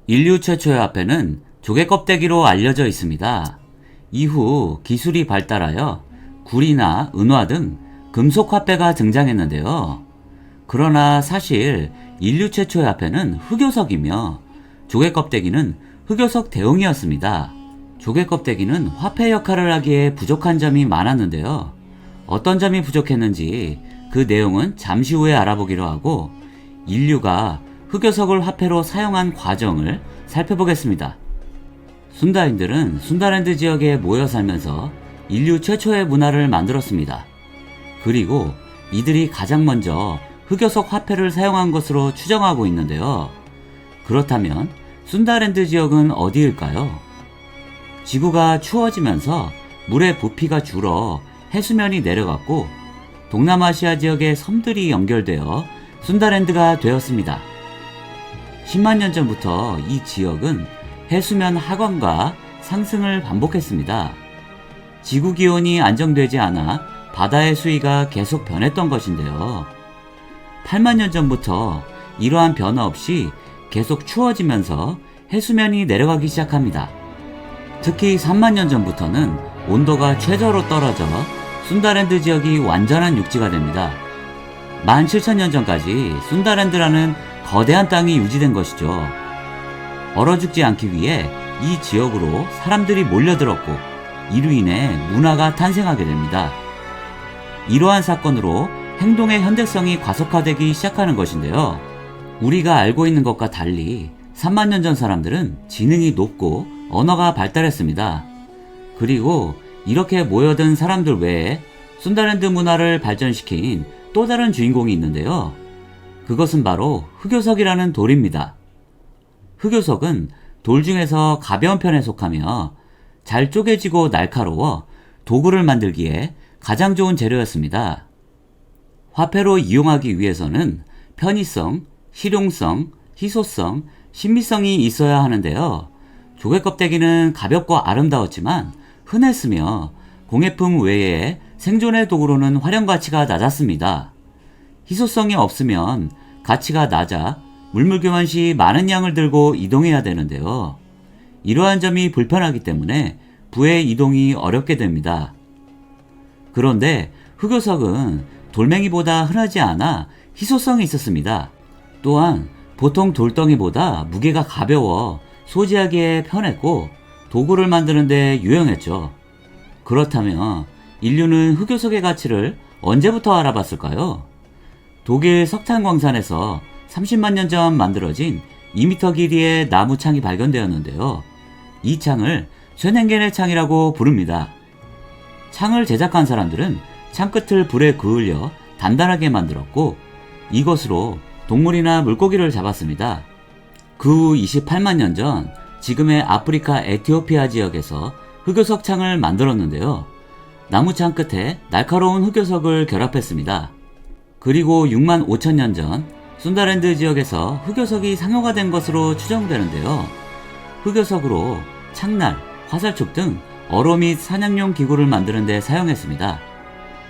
인류 최초의 화폐는 조개 껍데기로 알려져 있습니다. 이후 기술이 발달하여 구리나 은화 등 금속 화폐가 등장했는데요. 그러나 사실 인류 최초의 화폐는 흑요석이며 조개 껍데기는 흑요석 대용이었습니다. 조개 껍데기는 화폐 역할을 하기에 부족한 점이 많았는데요. 어떤 점이 부족했는지 그 내용은 잠시 후에 알아보기로 하고, 인류가 흑요석을 화폐로 사용한 과정을 살펴보겠습니다. 순다인들은 순다랜드 지역에 모여 살면서 인류 최초의 문화를 만들었습니다. 그리고 이들이 가장 먼저 흑요석 화폐를 사용한 것으로 추정하고 있는데요. 그렇다면 순다랜드 지역은 어디일까요? 지구가 추워지면서 물의 부피가 줄어 해수면이 내려갔고 동남아시아 지역의 섬들이 연결되어 순다랜드가 되었습니다. 10만 년 전부터 이 지역은 해수면 하강과 상승을 반복했습니다. 지구 기온이 안정되지 않아 바다의 수위가 계속 변했던 것인데요. 8만 년 전부터 이러한 변화 없이 계속 추워지면서 해수면이 내려가기 시작합니다. 특히 3만 년 전부터는 온도가 최저로 떨어져 순다랜드 지역이 완전한 육지가 됩니다. 17,000년 전까지 순다랜드라는 거대한 땅이 유지된 것이죠. 얼어 죽지 않기 위해 이 지역으로 사람들이 몰려들었고 이로 인해 문화가 탄생하게 됩니다. 이러한 사건으로 행동의 현대성이 가속화되기 시작하는 것인데요. 우리가 알고 있는 것과 달리 3만 년 전 사람들은 지능이 높고 언어가 발달했습니다. 그리고 이렇게 모여든 사람들 외에 순다랜드 문화를 발전시킨 또 다른 주인공이 있는데요. 그것은 바로 흑요석이라는 돌입니다. 흑요석은 돌 중에서 가벼운 편에 속하며 잘 쪼개지고 날카로워 도구를 만들기에 가장 좋은 재료였습니다. 화폐로 이용하기 위해서는 편의성, 실용성, 희소성, 신비성이 있어야 하는데요. 조개 껍데기는 가볍고 아름다웠지만 흔했으며 공예품 외에 생존의 도구로는 활용 가치가 낮았습니다. 희소성이 없으면 가치가 낮아 물물 교환 시 많은 양을 들고 이동해야 되는데요. 이러한 점이 불편하기 때문에 부의 이동이 어렵게 됩니다. 그런데 흑요석은 돌멩이보다 흔하지 않아 희소성이 있었습니다. 또한 보통 돌덩이보다 무게가 가벼워 소지하기에 편했고 도구를 만드는 데 유용했죠. 그렇다면 인류는 흑요석의 가치를 언제부터 알아봤을까요? 독일 석탄 광산에서 30만 년 전 만들어진 2m 길이의 나무 창이 발견되었는데요. 이 창을 쇠냉겐의 창이라고 부릅니다. 창을 제작한 사람들은 창끝을 불에 그을려 단단하게 만들었고 이것으로 동물이나 물고기를 잡았습니다. 그 후 28만 년 전 지금의 아프리카 에티오피아 지역에서 흑요석 창을 만들었는데요. 나무 창 끝에 날카로운 흑요석을 결합했습니다. 그리고 6만 5천 년 전 순다랜드 지역에서 흑요석이 상용화 된 것으로 추정되는데요. 흑요석으로 창날, 화살촉 등 어로 및 사냥용 기구를 만드는 데 사용했습니다.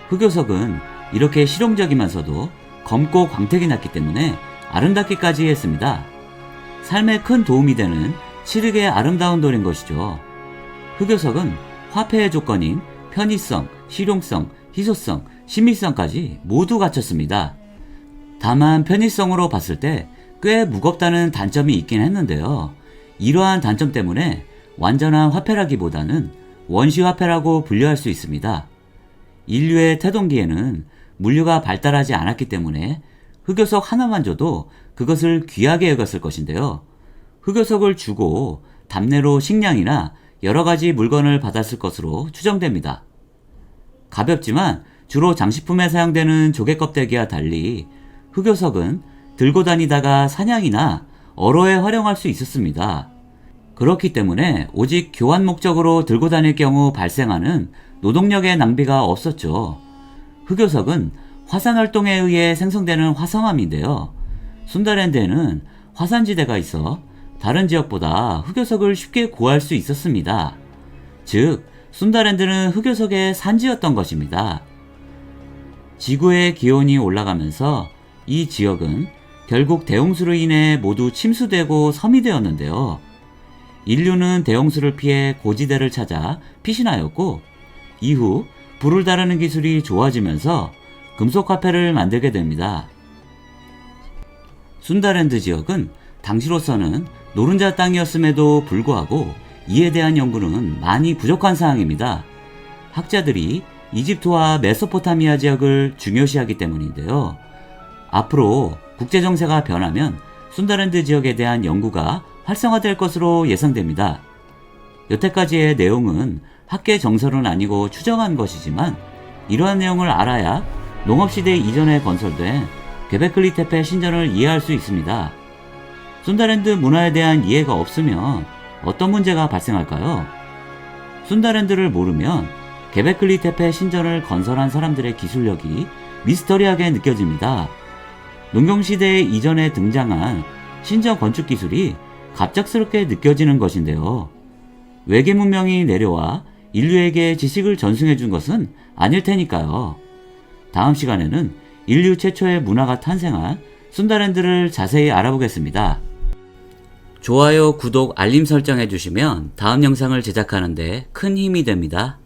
흑요석은 이렇게 실용적이면서도 검고 광택이 났기 때문에 아름답기까지 했습니다. 삶에 큰 도움이 되는 칠흑의 아름다운 돌인 것이죠. 흑요석은 화폐의 조건인 편의성, 실용성, 희소성, 신비성까지 모두 갖췄습니다. 다만 편의성으로 봤을 때 꽤 무겁다는 단점이 있긴 했는데요. 이러한 단점 때문에 완전한 화폐라기보다는 원시 화폐라고 분류할 수 있습니다. 인류의 태동기에는 물류가 발달하지 않았기 때문에 흑요석 하나만 줘도 그것을 귀하게 여겼을 것인데요. 흑요석을 주고 답례로 식량이나 여러가지 물건을 받았을 것으로 추정됩니다. 가볍지만 주로 장식품에 사용되는 조개 껍데기와 달리 흑요석은 들고 다니다가 사냥이나 어로에 활용할 수 있었습니다. 그렇기 때문에 오직 교환 목적으로 들고 다닐 경우 발생하는 노동력의 낭비가 없었죠. 흑요석은 화산 활동에 의해 생성되는 화성암인데요. 순다랜드에는 화산지대가 있어 다른 지역보다 흑요석을 쉽게 구할 수 있었습니다. 즉, 순다랜드는 흑요석의 산지였던 것입니다. 지구의 기온이 올라가면서 이 지역은 결국 대홍수로 인해 모두 침수되고 섬이 되었는데요. 인류는 대홍수를 피해 고지대를 찾아 피신하였고, 이후 불을 다루는 기술이 좋아지면서 금속 화폐를 만들게 됩니다. 순다랜드 지역은 당시로서는 노른자 땅이었음에도 불구하고 이에 대한 연구는 많이 부족한 사항입니다. 학자들이 이집트와 메소포타미아 지역을 중요시하기 때문인데요. 앞으로 국제정세가 변하면 순다랜드 지역에 대한 연구가 활성화될 것으로 예상됩니다. 여태까지의 내용은 학계 정설은 아니고 추정한 것이지만, 이러한 내용을 알아야 농업시대 이전에 건설된 게베클리 테페 신전을 이해할 수 있습니다. 순다랜드 문화에 대한 이해가 없으면 어떤 문제가 발생할까요? 순다랜드를 모르면 게베클리 테페 신전을 건설한 사람들의 기술력이 미스터리하게 느껴집니다. 농경시대 이전에 등장한 신전 건축 기술이 갑작스럽게 느껴지는 것인데요. 외계 문명이 내려와 인류에게 지식을 전수해 준 것은 아닐 테니까요. 다음 시간에는 인류 최초의 문화가 탄생한 순다랜드를 자세히 알아보겠습니다. 좋아요, 구독, 알림 설정 해주시면 다음 영상을 제작하는 데 큰 힘이 됩니다.